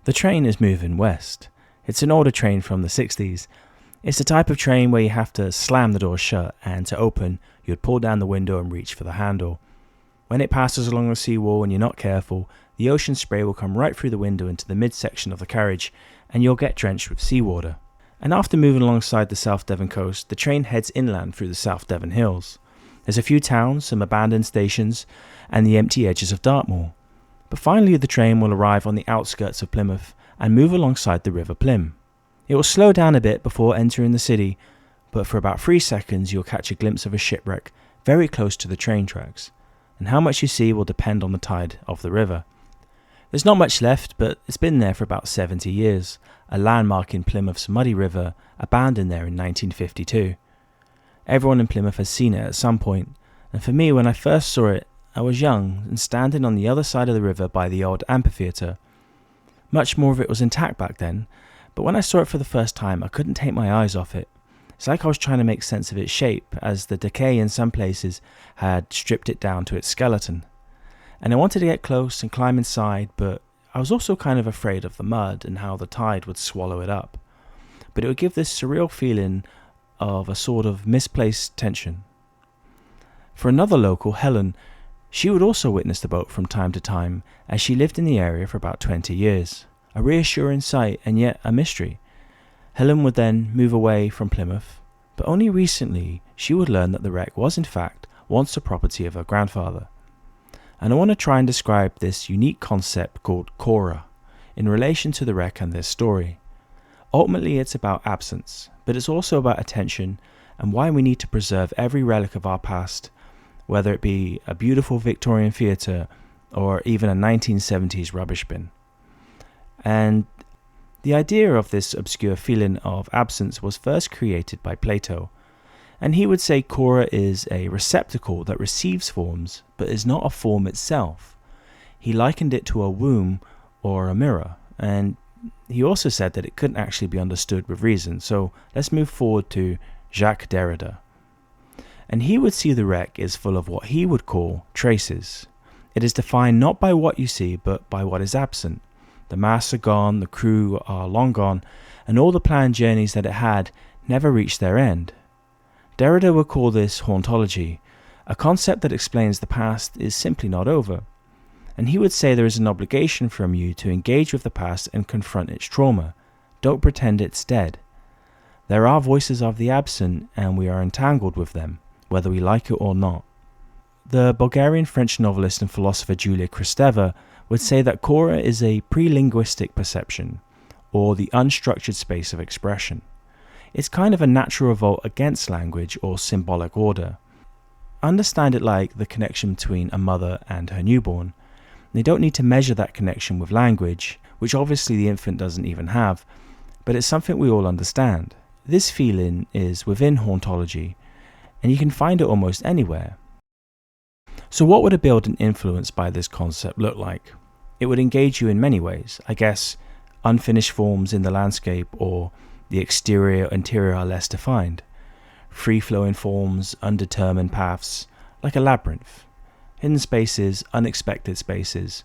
The train is moving west. It's an older train from the 60s. It's the type of train where you have to slam the door shut, and to open, you'd pull down the window and reach for the handle. When it passes along the seawall and you're not careful, the ocean spray will come right through the window into the midsection of the carriage, and you'll get drenched with seawater. And after moving alongside the South Devon coast, the train heads inland through the South Devon hills. There's a few towns, some abandoned stations, and the empty edges of Dartmoor. But finally the train will arrive on the outskirts of Plymouth and move alongside the River Plym. It will slow down a bit before entering the city, but for about 3 seconds you'll catch a glimpse of a shipwreck very close to the train tracks, and how much you see will depend on the tide of the river. There's not much left, but it's been there for about 70 years, a landmark in Plymouth's muddy river, abandoned there in 1952. Everyone in Plymouth has seen it at some point, and for me, when I first saw it, I was young and standing on the other side of the river by the old amphitheatre. Much more of it was intact back then, but when I saw it for the first time, I couldn't take my eyes off it. It's like I was trying to make sense of its shape, as the decay in some places had stripped it down to its skeleton. And I wanted to get close and climb inside, but I was also kind of afraid of the mud and how the tide would swallow it up. But it would give this surreal feeling of a sort of misplaced tension. For another local, Helen, she would also witness the boat from time to time, as she lived in the area for about 20 years. A reassuring sight, and yet a mystery. Helen would then move away from Plymouth, but only recently she would learn that the wreck was in fact once the property of her grandfather. And I want to try and describe this unique concept called Cora in relation to the wreck and this story. Ultimately it's about absence, but it's also about attention and why we need to preserve every relic of our past, whether it be a beautiful Victorian theatre or even a 1970s rubbish bin. And the idea of this obscure feeling of absence was first created by Plato, and he would say Cora is a receptacle that receives forms but is not a form itself. He likened it to a womb or a mirror, and he also said that it couldn't actually be understood with reason. So let's move forward to Jacques Derrida. And he would see the wreck is full of what he would call traces. It is defined not by what you see, but by what is absent. The masts are gone, the crew are long gone, and all the planned journeys that it had never reached their end. Derrida would call this hauntology, a concept that explains the past is simply not over. And he would say there is an obligation from you to engage with the past and confront its trauma. Don't pretend it's dead. There are voices of the absent, and we are entangled with them, whether we like it or not. The Bulgarian-French novelist and philosopher Julia Kristeva would say that Cora is a pre-linguistic perception, or the unstructured space of expression. It's kind of a natural revolt against language or symbolic order. Understand it like the connection between a mother and her newborn. They don't need to measure that connection with language, which obviously the infant doesn't even have, but it's something we all understand. This feeling is within hauntology, and you can find it almost anywhere. So what would a building influenced by this concept look like? It would engage you in many ways. I guess unfinished forms in the landscape, or the exterior interior are less defined. Free-flowing forms, undetermined paths, like a labyrinth. Hidden spaces, unexpected spaces,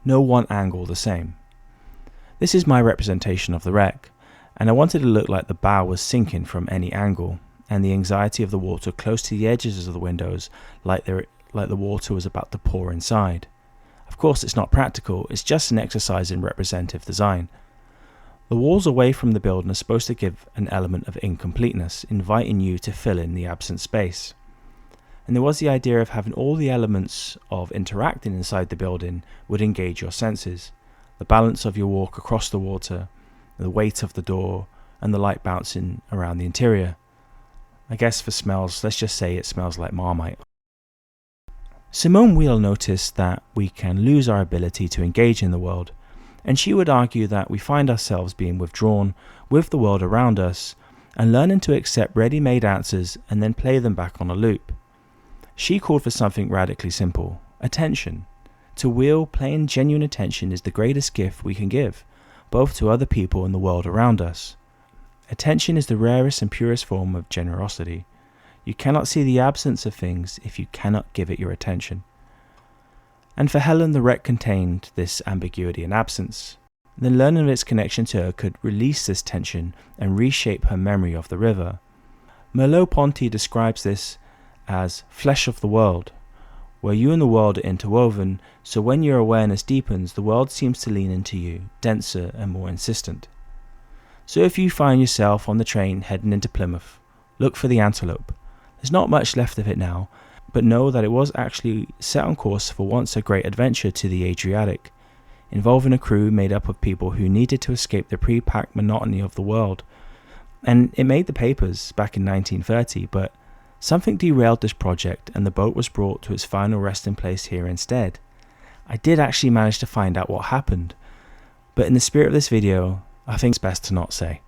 no one angle the same. This is my representation of the wreck, and I wanted it to look like the bow was sinking from any angle, and the anxiety of the water close to the edges of the windows, like the water was about to pour inside. Of course it's not practical, it's just an exercise in representative design. The walls away from the building are supposed to give an element of incompleteness, inviting you to fill in the absent space. And there was the idea of having all the elements of interacting inside the building would engage your senses. The balance of your walk across the water, the weight of the door, and the light bouncing around the interior. I guess for smells, let's just say it smells like Marmite. Simone Weil noticed that we can lose our ability to engage in the world, and she would argue that we find ourselves being withdrawn with the world around us and learning to accept ready-made answers and then play them back on a loop. She called for something radically simple: attention. To Weil, paying genuine attention is the greatest gift we can give, both to other people and the world around us. Attention is the rarest and purest form of generosity. You cannot see the absence of things if you cannot give it your attention. And for Helen, the wreck contained this ambiguity and absence. then learning of its connection to her could release this tension and reshape her memory of the river. Merleau-Ponty describes this as flesh of the world, where you and the world are interwoven, so when your awareness deepens, the world seems to lean into you, denser and more insistent. So if you find yourself on the train heading into Plymouth, look for the Antelope. There's not much left of it now, but know that it was actually set on course for once a great adventure to the Adriatic, involving a crew made up of people who needed to escape the pre-packed monotony of the world. And it made the papers back in 1930, but something derailed this project and the boat was brought to its final resting place here instead. I did actually manage to find out what happened, but in the spirit of this video, I think it's best to not say.